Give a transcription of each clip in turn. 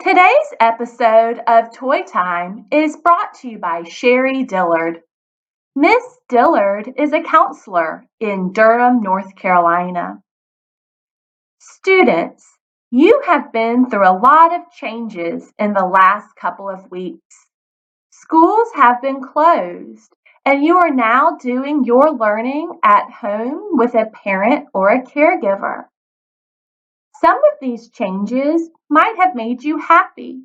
Today's episode of Toy Time is brought to you by Sherry Dillard. Miss Dillard is a counselor in Durham, North Carolina. Students, you have been through a lot of changes in the last couple of weeks. Schools have been closed, and you are now doing your learning at home with a parent or a caregiver. Some of these changes might have made you happy.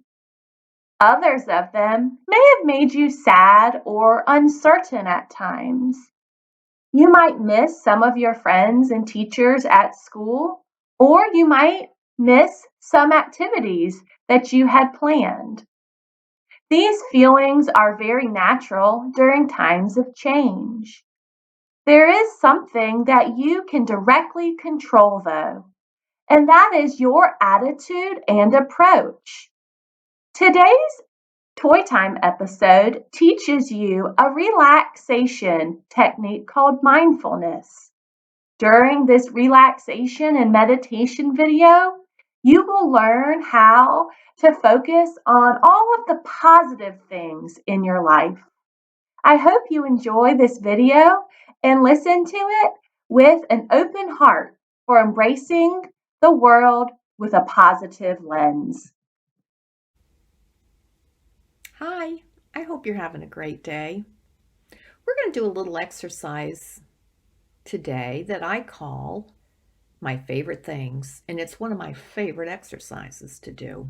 Others of them may have made you sad or uncertain at times. You might miss some of your friends and teachers at school, or you might miss some activities that you had planned. These feelings are very natural during times of change. There is something that you can directly control, though, and that is your attitude and approach. Today's Toy Time episode teaches you a relaxation technique called mindfulness. During this relaxation and meditation video, you will learn how to focus on all of the positive things in your life. I hope you enjoy this video and listen to it with an open heart for embracing the world with a positive lens. Hi, I hope you're having a great day. We're going to do a little exercise today that I call my favorite things, and it's one of my favorite exercises to do.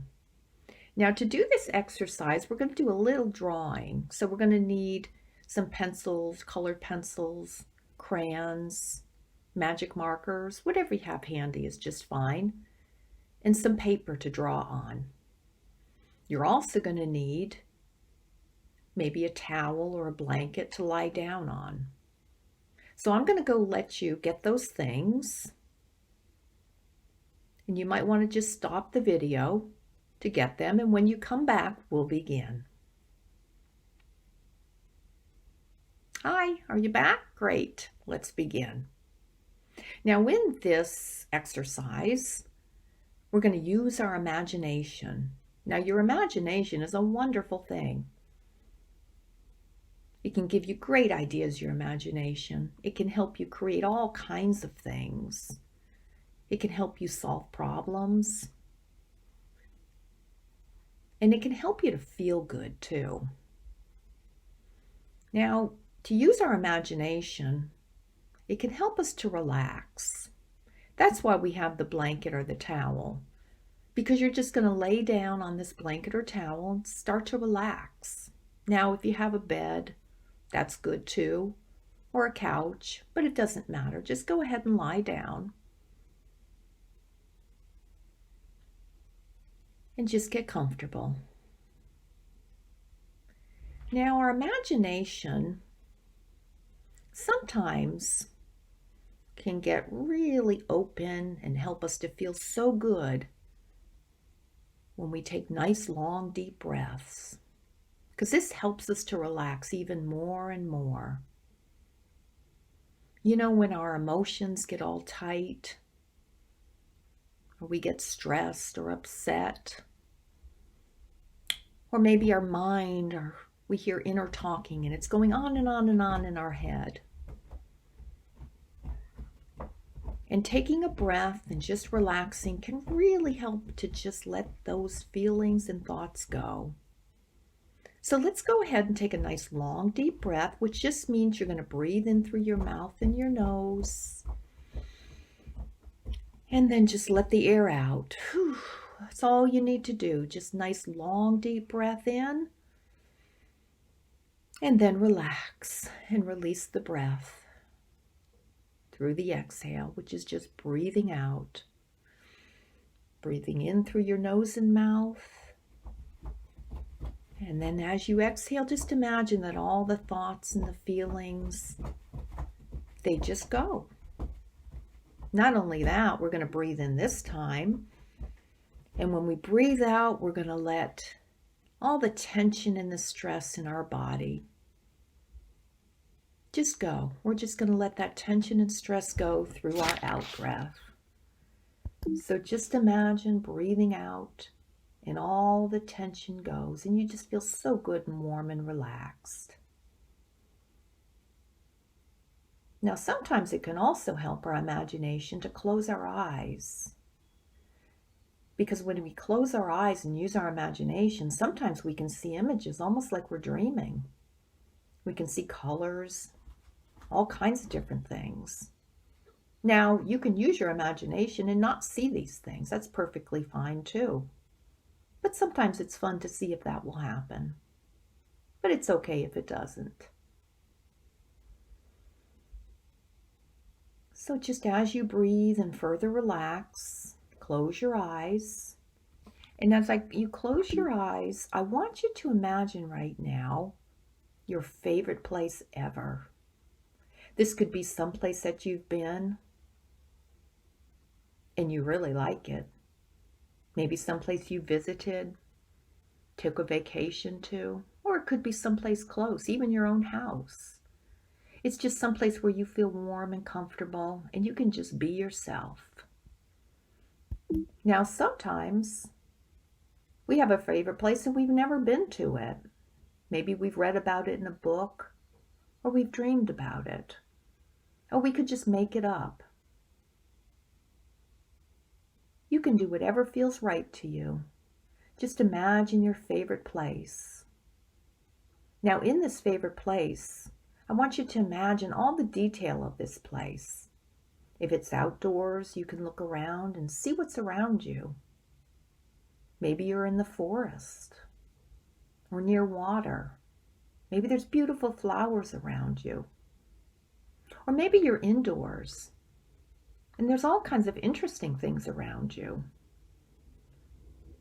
Now, to do this exercise, we're going to do a little drawing. So we're going to need some pencils, colored pencils, crayons, magic markers, whatever you have handy is just fine, and some paper to draw on. You're also going to need maybe a towel or a blanket to lie down on. So I'm going to go let you get those things. And you might want to just stop the video to get them. And when you come back, we'll begin. Hi, are you back? Great. Let's begin. Now in this exercise, we're going to use our imagination. Now your imagination is a wonderful thing. It can give you great ideas, your imagination. It can help you create all kinds of things. It can help you solve problems. And it can help you to feel good too. Now, to use our imagination, it can help us to relax. That's why we have the blanket or the towel, because you're just going to lay down on this blanket or towel and start to relax. Now, if you have a bed, that's good too, or a couch, but it doesn't matter. Just go ahead and lie down and just get comfortable. Now, our imagination sometimes can get really open and help us to feel so good when we take nice, long, deep breaths. Because this helps us to relax even more and more. You know, when our emotions get all tight, or we get stressed or upset, or maybe our mind, or we hear inner talking and it's going on and on and on in our head. And taking a breath and just relaxing can really help to just let those feelings and thoughts go. So let's go ahead and take a nice long deep breath, which just means you're going to breathe in through your mouth and your nose. And then just let the air out. Whew, that's all you need to do. Just nice long deep breath in. And then relax and release the breath through the exhale, which is just breathing out. Breathing in through your nose and mouth. And then as you exhale, just imagine that all the thoughts and the feelings, they just go. Not only that, we're going to breathe in this time. And when we breathe out, we're going to let all the tension and the stress in our body just go. We're just going to let that tension and stress go through our out breath. So just imagine breathing out and all the tension goes, and you just feel so good and warm and relaxed. Now, sometimes it can also help our imagination to close our eyes. Because when we close our eyes and use our imagination, sometimes we can see images almost like we're dreaming. We can see colors, all kinds of different things. Now, you can use your imagination and not see these things. That's perfectly fine too. But sometimes it's fun to see if that will happen. But it's okay if it doesn't. So just as you breathe and further relax, close your eyes. And as you close your eyes, I want you to imagine right now your favorite place ever. This could be someplace that you've been and you really like it. Maybe someplace you visited, took a vacation to, or it could be someplace close, even your own house. It's just someplace where you feel warm and comfortable and you can just be yourself. Now, sometimes we have a favorite place and we've never been to it. Maybe we've read about it in a book, or we've dreamed about it, or we could just make it up. You can do whatever feels right to you. Just imagine your favorite place. Now, in this favorite place, I want you to imagine all the detail of this place. If it's outdoors, you can look around and see what's around you. Maybe you're in the forest or near water. Maybe there's beautiful flowers around you. Or maybe you're indoors and there's all kinds of interesting things around you.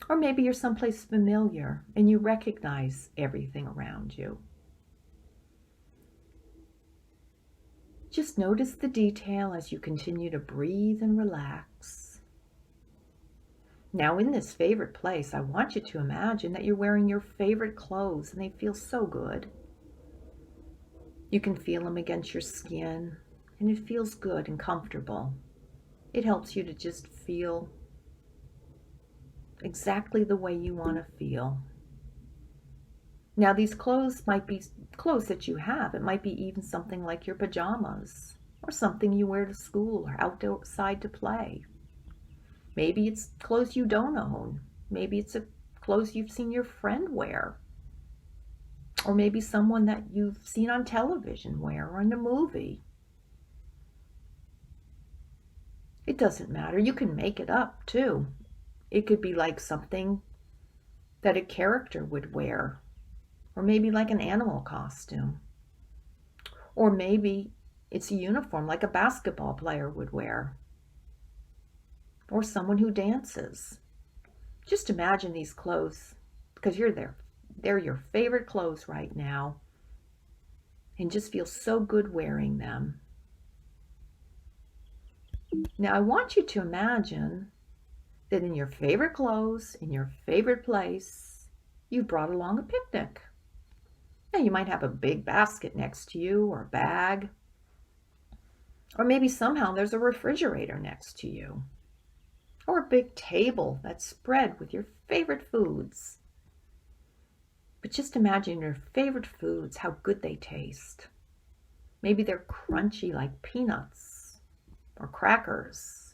Or maybe you're someplace familiar and you recognize everything around you. Just notice the detail as you continue to breathe and relax. Now, in this favorite place, I want you to imagine that you're wearing your favorite clothes and they feel so good. You can feel them against your skin and it feels good and comfortable. It helps you to just feel exactly the way you want to feel. Now, these clothes might be clothes that you have. It might be even something like your pajamas or something you wear to school or outside to play. Maybe it's clothes you don't own. Maybe it's clothes you've seen your friend wear. Or maybe someone that you've seen on television wear or in a movie. It doesn't matter. You can make it up too. It could be like something that a character would wear. Or maybe like an animal costume. Or maybe it's a uniform like a basketball player would wear. Or someone who dances. Just imagine these clothes because you're there. They're your favorite clothes right now. And just feel so good wearing them. Now I want you to imagine that in your favorite clothes, in your favorite place, you brought along a picnic. Now you might have a big basket next to you or a bag. Or maybe somehow there's a refrigerator next to you. Or a big table that's spread with your favorite foods. But just imagine your favorite foods, how good they taste. Maybe they're crunchy like peanuts or crackers.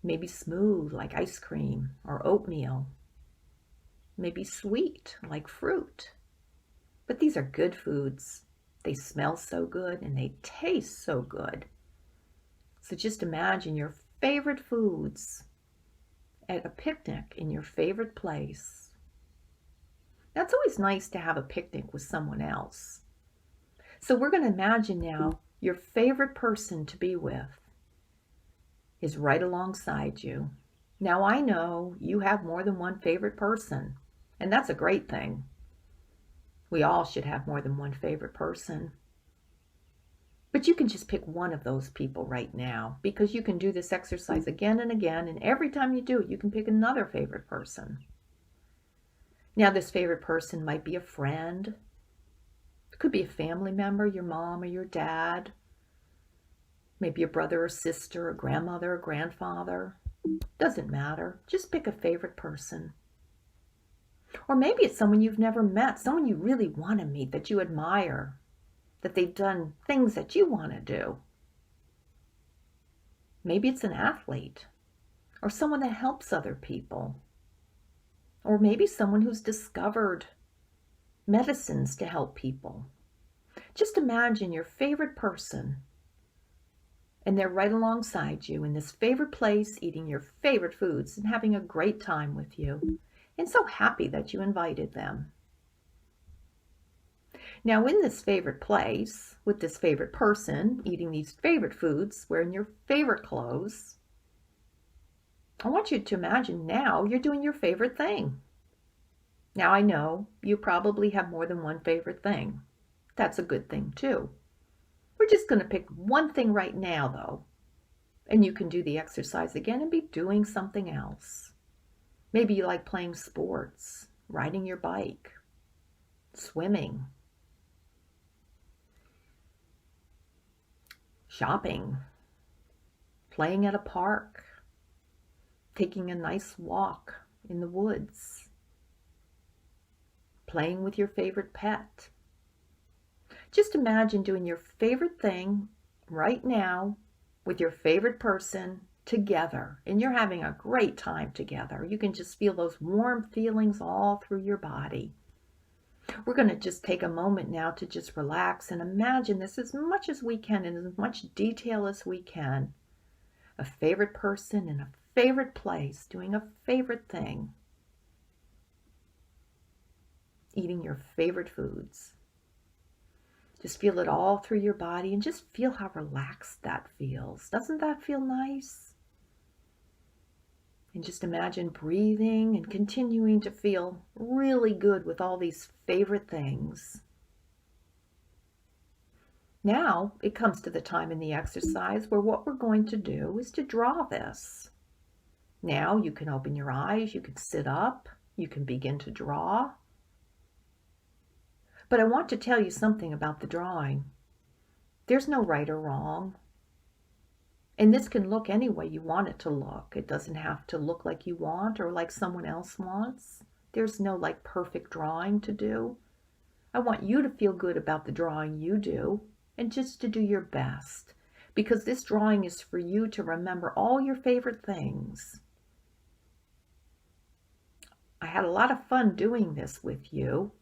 Maybe smooth like ice cream or oatmeal. Maybe sweet like fruit. But these are good foods. They smell so good and they taste so good. So just imagine your favorite foods at a picnic in your favorite place. Now, it's always nice to have a picnic with someone else. So we're going to imagine now your favorite person to be with is right alongside you. Now, I know you have more than one favorite person, and that's a great thing. We all should have more than one favorite person. But you can just pick one of those people right now because you can do this exercise again and again, and every time you do it, you can pick another favorite person. Now, this favorite person might be a friend. It could be a family member, your mom or your dad. Maybe a brother or sister, a grandmother or grandfather. Doesn't matter. Just pick a favorite person. Or maybe it's someone you've never met, someone you really want to meet, that you admire, that they've done things that you want to do. Maybe it's an athlete or someone that helps other people. Or maybe someone who's discovered medicines to help people. Just imagine your favorite person and they're right alongside you in this favorite place, eating your favorite foods and having a great time with you. And so happy that you invited them. Now, in this favorite place, with this favorite person, eating these favorite foods, wearing your favorite clothes, I want you to imagine now you're doing your favorite thing. Now, I know you probably have more than one favorite thing. That's a good thing, too. We're just going to pick one thing right now, though, and you can do the exercise again and be doing something else. Maybe you like playing sports, riding your bike, swimming, shopping, playing at a park, taking a nice walk in the woods, playing with your favorite pet. Just imagine doing your favorite thing right now with your favorite person together, and you're having a great time together. You can just feel those warm feelings all through your body. We're going to just take a moment now to just relax and imagine this as much as we can in as much detail as we can. A favorite person in a favorite place, doing a favorite thing, eating your favorite foods. Just feel it all through your body and just feel how relaxed that feels. Doesn't that feel nice? And just imagine breathing and continuing to feel really good with all these favorite things. Now it comes to the time in the exercise where what we're going to do is to draw this. Now you can open your eyes, you can sit up, you can begin to draw. But I want to tell you something about the drawing. There's no right or wrong. And this can look any way you want it to look. It doesn't have to look like you want or like someone else wants. There's no like perfect drawing to do. I want you to feel good about the drawing you do and just to do your best, because this drawing is for you to remember all your favorite things. I had a lot of fun doing this with you.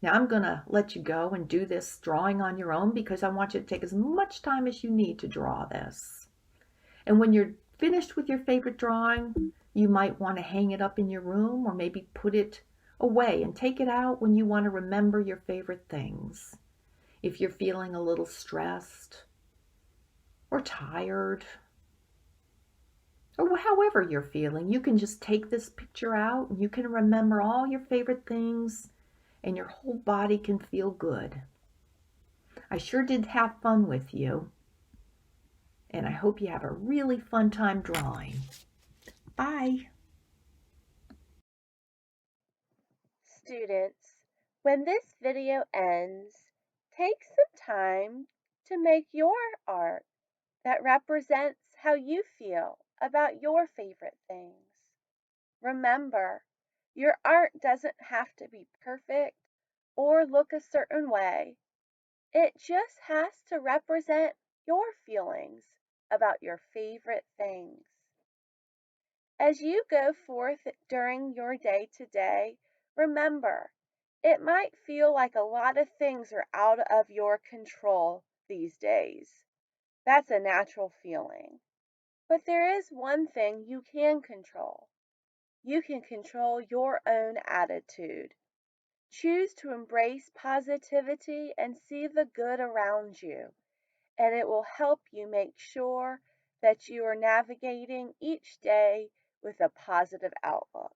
Now I'm going to let you go and do this drawing on your own because I want you to take as much time as you need to draw this. And when you're finished with your favorite drawing, you might want to hang it up in your room or maybe put it away and take it out when you want to remember your favorite things. If you're feeling a little stressed or tired or however you're feeling, you can just take this picture out and you can remember all your favorite things and your whole body can feel good. I sure did have fun with you, and I hope you have a really fun time drawing. Bye. Students, when this video ends, take some time to make your art that represents how you feel about your favorite things. Remember, your art doesn't have to be perfect or look a certain way. It just has to represent your feelings about your favorite things. As you go forth during your day to day, remember, it might feel like a lot of things are out of your control these days. That's a natural feeling. But there is one thing you can control. You can control your own attitude. Choose to embrace positivity and see the good around you, and it will help you make sure that you are navigating each day with a positive outlook.